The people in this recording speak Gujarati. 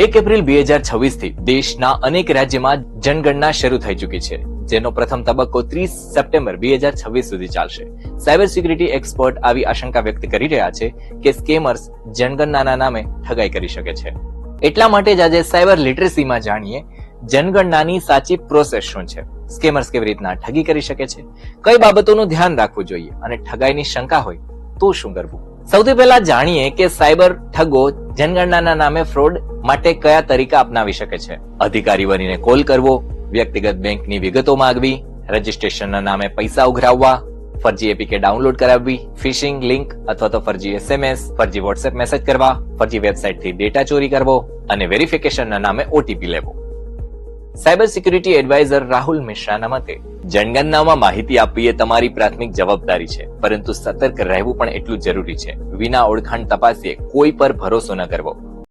1 એપ્રિલ 2026 થી દેશના અનેક રાજ્યમાં જનગણના શરૂ થઈ ચૂકી છે, જેનો પ્રથમ તબક્કો 30 સપ્ટેમ્બર 2026 સુધી ચાલશે. સાયબર સિક્યુરિટી એક્સપર્ટ આવી આશંકા વ્યક્ત કરી રહ્યા છે કે સ્કેમર્સ જનગણનાના નામે ઠગાઈ કરી શકે છે. એટલા માટે જ આજે સાયબર લિટરસીમાં જાણીએ જનગણનાની સાચી પ્રોસેસ શું છે, સ્કેમર્સ કેવી રીતના ઠગી કરી શકે છે, કઈ બાબતોનું ધ્યાન રાખવું જોઈએ અને ઠગાઈની શંકા હોય તો શું કરવું. સૌથી પહેલા જાણીએ કે સાયબર ઠગો જનગણનાના નામે ફ્રોડ માટે કયા તરીકા અપનાવી શકે છે. અધિકારી બનીને કોલ કરવો, વ્યક્તિગત બેંકની વિગતો માંગવી, રજીસ્ટ્રેશનના નામે પૈસા ઉઘરાવવા, ફરજી એપીકે ડાઉનલોડ કરાવવી, ફિશિંગ લિંક અથવા તો ફરજી SMS, ફરજી વોટ્સએપ મેસેજ કરવા, ફરજી વેબસાઇટથી ડેટા ચોરી કરવો અને વેરિફિકેશનના નામે ઓટીપી લેવો. સાયબર સિક્યુરિટી એડવાઇઝર રાહુલ મિશ્રાના મતે જનગણનામાં માહિતી આપવી એ તમારી પ્રાથમિક જવાબદારી છે, પરંતુ સતર્ક રહેવું પણ એટલું જરૂરી છે. વિના ઓળખાણ તપાસીએ કોઈ પર ભરોસો ન કરવો.